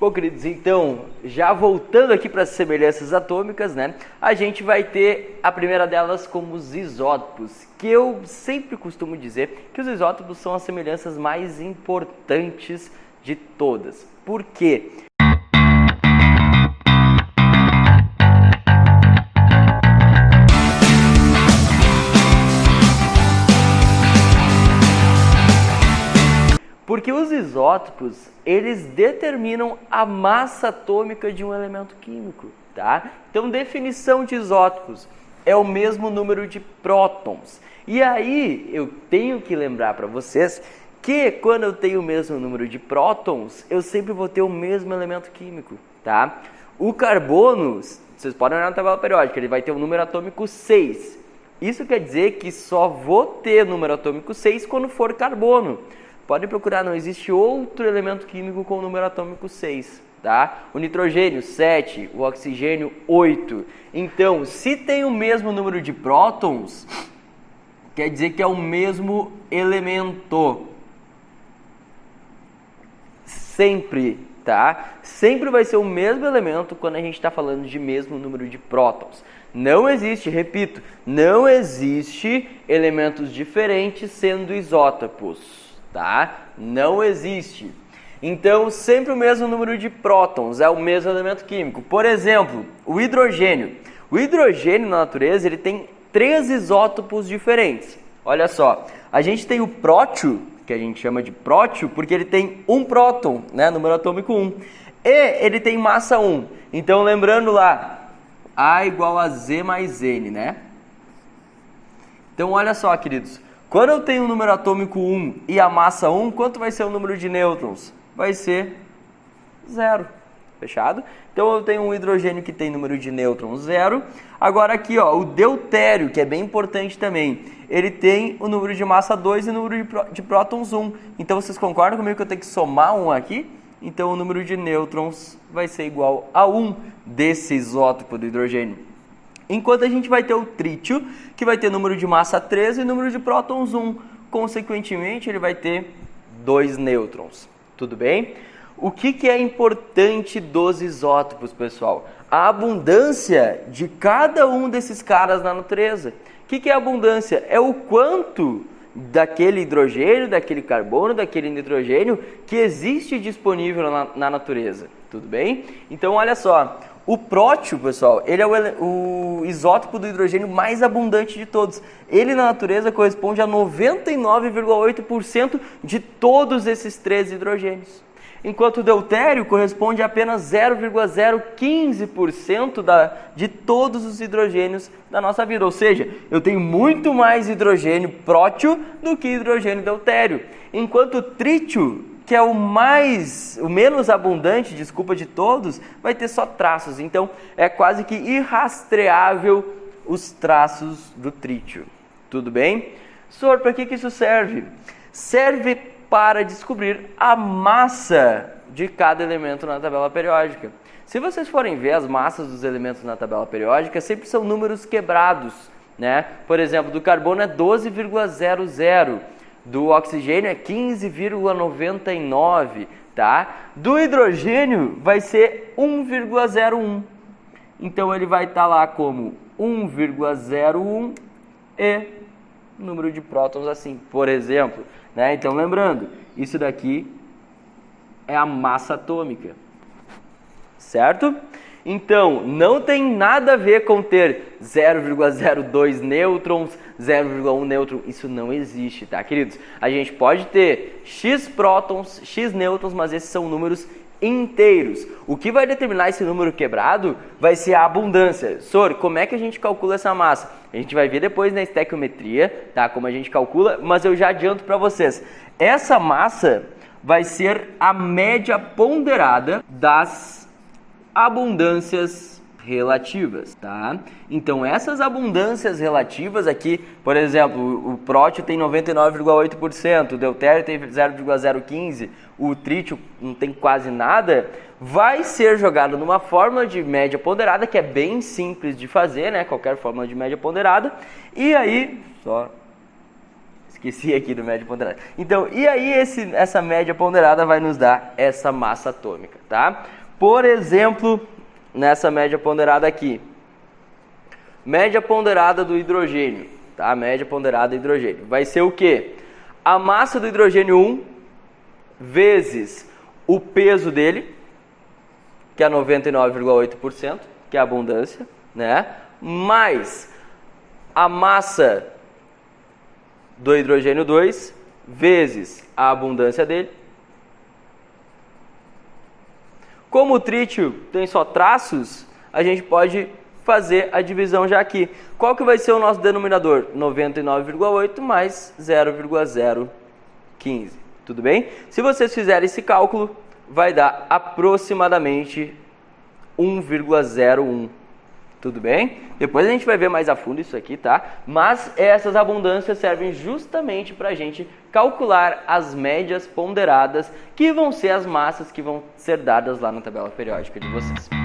Bom, queridos, então, já voltando aqui para as semelhanças atômicas, né? A gente vai ter a primeira delas como os isótopos, que eu sempre costumo dizer que os isótopos são as semelhanças mais importantes de todas. Por quê? Porque os isótopos, eles determinam a massa atômica de um elemento químico, tá? Então, definição de isótopos é o mesmo número de prótons. E aí, eu tenho que lembrar para vocês que quando eu tenho o mesmo número de prótons, eu sempre vou ter o mesmo elemento químico, tá? O carbono, vocês podem olhar na tabela periódica, ele vai ter o número atômico 6. Isso quer dizer que só vou ter número atômico 6 quando for carbono. Podem procurar, não existe outro elemento químico com o número atômico 6, tá? O nitrogênio, 7, o oxigênio, 8. Então, se tem o mesmo número de prótons, quer dizer que é o mesmo elemento. Sempre, tá? Sempre vai ser o mesmo elemento quando a gente está falando de mesmo número de prótons. Não existe, repito, não existe elementos diferentes sendo isótopos. Tá? Não existe. Então, sempre o mesmo número de prótons, é o mesmo elemento químico. Por exemplo, o hidrogênio. O hidrogênio na natureza ele tem 3 isótopos diferentes. Olha só, a gente tem o prótio, que a gente chama de prótio, porque ele tem um próton, né? Número atômico 1. E ele tem massa 1. Então, lembrando lá, A igual a Z mais N, né? Então, olha só, queridos. Quando eu tenho o número atômico 1 e a massa 1, quanto vai ser o número de nêutrons? Vai ser 0. Fechado? Então eu tenho um hidrogênio que tem número de nêutrons 0. Agora aqui, ó, o deutério, que é bem importante também, ele tem o número de massa 2 e o número de prótons 1. Então vocês concordam comigo que eu tenho que somar 1 aqui? Então o número de nêutrons vai ser igual a 1 desse isótopo do hidrogênio. Enquanto a gente vai ter o trítio, que vai ter número de massa 13 e número de prótons 1. Consequentemente, ele vai ter 2 nêutrons. Tudo bem? O que é importante dos isótopos, pessoal? A abundância de cada um desses caras na natureza. O que é abundância? É o quanto daquele hidrogênio, daquele carbono, daquele nitrogênio que existe disponível na natureza. Tudo bem? Então, olha só. O prótio, pessoal, ele é o isótopo do hidrogênio mais abundante de todos. Ele na natureza corresponde a 99,8% de todos esses 3 hidrogênios. Enquanto o deutério corresponde a apenas 0,015% de todos os hidrogênios da nossa vida. Ou seja, eu tenho muito mais hidrogênio prótio do que hidrogênio deutério. Enquanto o trítio, que é o menos abundante, de todos, vai ter só traços. Então, é quase que irrastreável os traços do trítio. Tudo bem? Senhor, para que isso serve? Serve para descobrir a massa de cada elemento na tabela periódica. Se vocês forem ver as massas dos elementos na tabela periódica, sempre são números quebrados, né? Por exemplo, do carbono é 12,00. Do oxigênio é 15,99, tá? Do hidrogênio vai ser 1,01. Então ele vai estar lá como 1,01 e número de prótons assim, por exemplo, né? Então lembrando, isso daqui é a massa atômica. Certo? Então, não tem nada a ver com ter 0,02 nêutrons, 0,1 nêutron, isso não existe, tá, queridos? A gente pode ter X prótons, X nêutrons, mas esses são números inteiros. O que vai determinar esse número quebrado vai ser a abundância. Sor, como é que a gente calcula essa massa? A gente vai ver depois na estequiometria, tá, como a gente calcula, mas eu já adianto para vocês. Essa massa vai ser a média ponderada das abundâncias relativas, tá? Então, essas abundâncias relativas aqui, por exemplo, o prótio tem 99,8%, o deutério tem 0,015%, o trítio não tem quase nada, vai ser jogado numa fórmula de média ponderada, que é bem simples de fazer, né? Qualquer fórmula de média ponderada. E aí, só Esqueci aqui do média ponderada. Então, e aí essa média ponderada vai nos dar essa massa atômica, tá? Por exemplo, nessa média ponderada aqui, média ponderada do hidrogênio, tá? Média ponderada do hidrogênio. Vai ser o quê? A massa do hidrogênio 1 vezes o peso dele, que é 99,8%, que é a abundância, né? Mais a massa do hidrogênio 2 vezes a abundância dele. Como o trítio tem só traços, a gente pode fazer a divisão já aqui. Qual que vai ser o nosso denominador? 99,8 mais 0,015. Tudo bem? Se vocês fizerem esse cálculo, vai dar aproximadamente 1,01. Tudo bem? Depois a gente vai ver mais a fundo isso aqui, tá? Mas essas abundâncias servem justamente para a gente calcular as médias ponderadas, que vão ser as massas que vão ser dadas lá na tabela periódica de vocês.